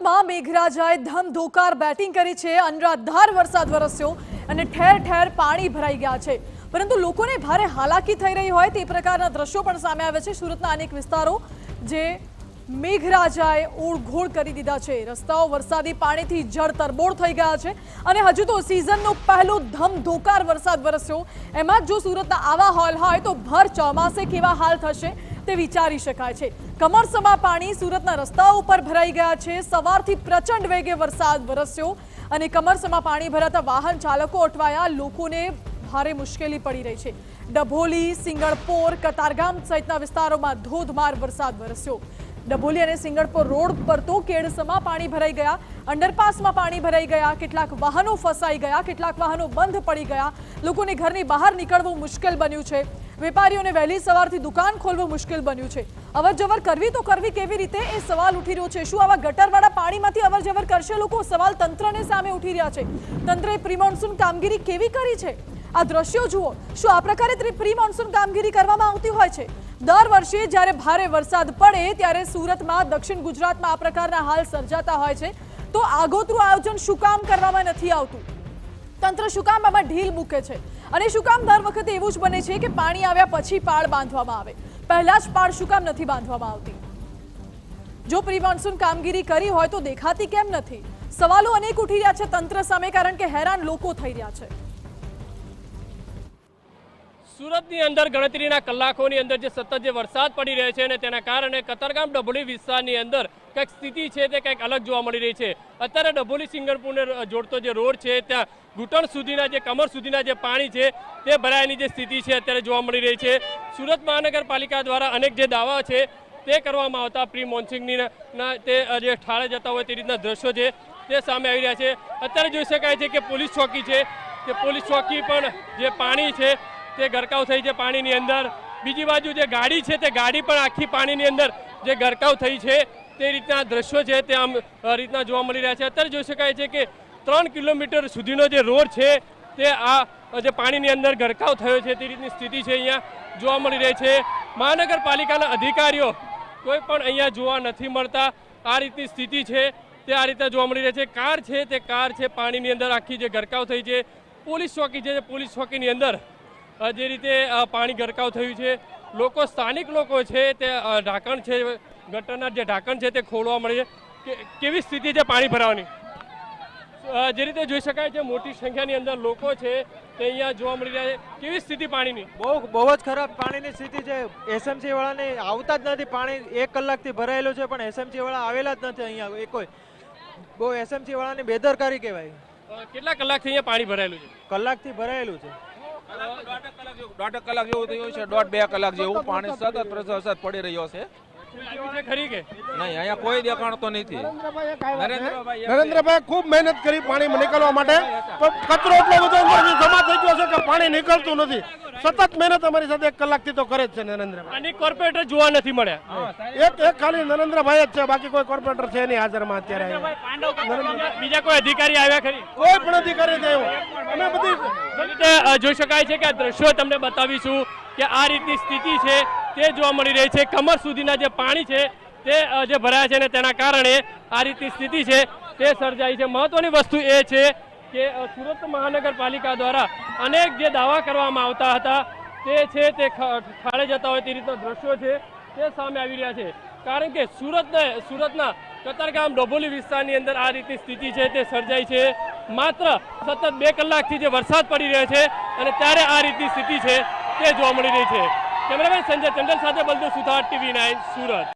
સુરતમાં મેઘરાજાએ ધમધોકાર બેટિંગ કરી છે। અનરાધાર વરસાદ વરસ્યો અને ઠેર ઠેર પાણી ભરાઈ ગયા છે, પરંતુ લોકોને ભારે હાલાકી થઈ રહી હોય તે પ્રકારના દ્રશ્યો પણ સામે આવે છે। સુરતના અનેક વિસ્તારો જે મેઘરાજાએ ઓળઘોળ કરી દીધા છે। રસ્તાઓ વરસાદી પાણીથી જળતરબોળ થઈ ગયા છે અને હજુ તો સિઝનનો પહેલો ધમધોકાર વરસાદ વરસ્યો। એમાં જો સુરતના આવા હાલ હોય તો ભર ચોમાસે કેવા હાલ થશે તે વિચારી શકાય છે। કમરસમાં પાણી સુરતના રસ્તાઓ ઉપર ભરાઈ ગયા છે। સવારથી પ્રચંડ વેગે વરસાદ વરસ્યો અને કમરસમાં પાણી ભરાતા વાહન ચાલકો અટવાયા, લોકોને ભારે મુશ્કેલી પડી રહી છે। ડભોલી, સિંગણપોર, કતારગામ સહિતના વિસ્તારોમાં ધોધમાર વરસાદ વરસ્યો। ડભોલી અને સિંગણપોર રોડ પર તો કેડસમાં પાણી ભરાઈ ગયા, અંડરપાસમાં પાણી ભરાઈ ગયા, કેટલાક વાહનો ફસાઈ ગયા, કેટલાક વાહનો બંધ પડી ગયા, લોકોને ઘરની બહાર નીકળવું મુશ્કેલ બન્યું છે। વેપારીઓને વહેલી સવારથી દુકાન ખોલવું મુશ્કેલ બન્યું છે। અવરજવર કરવી તો કરવી કેવી રીતે એ સવાલ ઉઠી રહ્યો છે। શું આવા ગટરવાળા પાણીમાંથી અવરજવર કરશે લોકો? સવાલ તંત્રને સામે ઉઠી રહ્યા છે। તંત્રે પ્રી મોન્સૂન કામગીરી કેવી કરી છે? આ દ્રશ્યો જુઓ। શું આ પ્રકારે પ્રી મોન્સૂન કામગીરી કરવામાં આવતી હોય છે? દર વર્ષે જ્યારે ભારે વરસાદ પડે ત્યારે સુરતમાં, દક્ષિણ ગુજરાતમાં આ પ્રકારના હાલ સર્જાતા હોય છે, તો આગોતરું આયોજન શું કામ કરવામાં નથી આવતું? તંત્ર શું કામ આમાં ઢીલ મૂકે છે? અને શું કામ દર વખતે એવું જ બને છે કે પાણી આવ્યા પછી પાળ બાંધવામાં આવે, પહેલા જ પાળ શું કામ નથી બાંધવામાં આવતી? જો પ્રી મોન્સૂન કામગીરી કરી હોય તો દેખાતી કેમ નથી? સવાલો અનેક ઉઠી રહ્યા છે તંત્ર સામે, કારણ કે હેરાન લોકો થઈ રહ્યા છે। સુરતની અંદર ગણતરીના કલાકોની અંદર જે સતત જે વરસાદ પડી રહ્યો છે અને તેના કારણે કતારગામ ડભોલી વિસ્તારની અંદર કંઈક સ્થિતિ છે તે કંઈક અલગ જોવા મળી રહી છે। અત્યારે ડભોલી સિંગણપુરને જોડતો જે રોડ છે ત્યાં ઘૂંટણ સુધીના જે કમર સુધીના જે પાણી છે તે ભરાયાની જે સ્થિતિ છે અત્યારે જોવા મળી રહી છે। સુરત મહાનગરપાલિકા દ્વારા અનેક જે દાવા છે તે કરવામાં આવતા પ્રી મોન્સૂનની તે જે ઠાળે જતા હોય તે રીતના દ્રશ્યો છે તે સામે આવી રહ્યા છે। અત્યારે જોઈ શકાય છે કે પોલીસ ચોકી છે, તે પોલીસ ચોકી પણ જે પાણી છે તે ગરકાવ થઈ છે પાણીની અંદર। બીજી બાજુ જે ગાડી છે તે ગાડી પણ આખી પાણીની અંદર જે ગરકાવ થઈ છે તે રીતના દ્રશ્યો છે તે આમ રીતના જોવા મળી રહ્યા છે। અત્યારે જોઈ શકાય છે કે 3 કિલોમીટર સુધીનો જે રોડ છે તે આ જે પાણીની અંદર ગરકાવ થયો છે તે રીતની સ્થિતિ છે અહીંયા જોવા મળી રહી છે। મહાનગરપાલિકાના અધિકારીઓ કોઈ પણ અહીંયા જોવા નથી મળતા। આ રીતની સ્થિતિ છે તે આ રીતે જોવા મળી રહી છે। કાર છે તે કાર છે પાણીની અંદર આખી જે ગરકાવ થઈ છે। પોલીસ ચોકી છે, પોલીસ ચોકીની અંદર જે રીતે પાણી ગરકાવ થયું છે, લોકો સ્થાનિક લોકો છે તે ઢાંકણ છે, ગટરના જે ઢાંકણ છે તે ખોલવા મળે છે। કેવી સ્થિતિ છે પાણી ભરાવાની? જે રીતે જોઈ શકાય છે મોટી સંખ્યાની અંદર લોકો છે તે અહીંયા જોવા મળી રહ્યા છે। કેવી સ્થિતિ પાણીની? બહુ જ ખરાબ પાણીની સ્થિતિ છે। એસએમસી વાળાને આવતા જ નથી, પાણી 1 કલાકથી ભરાયેલું છે પણ એસએમસી વાળા આવેલા જ નથી અહીંયા એ કોઈ। બહુ એસએમસી વાળાની બેદરકારી કહેવાય। કેટલા કલાકથી અહીંયા પાણી ભરાયેલું છે? કલાકથી ભરાયેલું છે। 1.5 કલાક જેવું થયું છે, 1.5-2 કલાક જેવું પાણી સતત વરસાદ પડી રહ્યો છે। ખરી કે નહીં, અહીંયા કોઈ દેખાણતો નથી। નરેન્દ્રભાઈ ખૂબ મહેનત કરી પાણી નીકળવા માટે, કચરો એટલો બધો જમા થઈ ગયો છે કે પાણી નીકળતું નથી। સતત મહેનત અમારી સાથે 1 કલાકથી તો કરે જ છે નરેન્દ્રભાઈ। અને કોર્પોરેટર જોવા નથી મળ્યા? એક ખાલી નરેન્દ્રભાઈ જ છે, બાકી કોઈ કોર્પોરેટર છે નહીં હાજરમાં અત્યારે। બીજા કોઈ અધિકારી આવ્યા ખરી? કોઈ પણ અધિકારી થયો અમે બધી રીતે જોઈ શકાય છે કે આ દ્રશ્યો તમને બતાવીશું કે આ રીતની સ્થિતિ છે તે જોવા મળી રહી છે। કમર સુધીના જે પાણી છે તે જે ભરાયા છે ને તેના કારણે આ રીતની સ્થિતિ છે તે સર્જાઈ છે। મહત્વની વસ્તુ એ છે કે સુરત મહાનગરપાલિકા દ્વારા અનેક જે દાવા કરવામાં આવતા હતા તે છે તે ખાડે જતા હોય તે રીતના દ્રશ્યો છે તે સામે આવી રહ્યા છે। કારણ કે સુરતના કતારગામ ડભોલી વિસ્તારની અંદર આ રીતની સ્થિતિ છે તે સર્જાઈ છે। માત્ર સતત 2 કલાકથી જે વરસાદ પડી રહ્યો છે અને ત્યારે આ રીતની સ્થિતિ છે તે જોવા મળી રહી છે। કેમેરામેન સંજય ટંડન સાથે બલદેવ સુથાર, TV9 સુરત।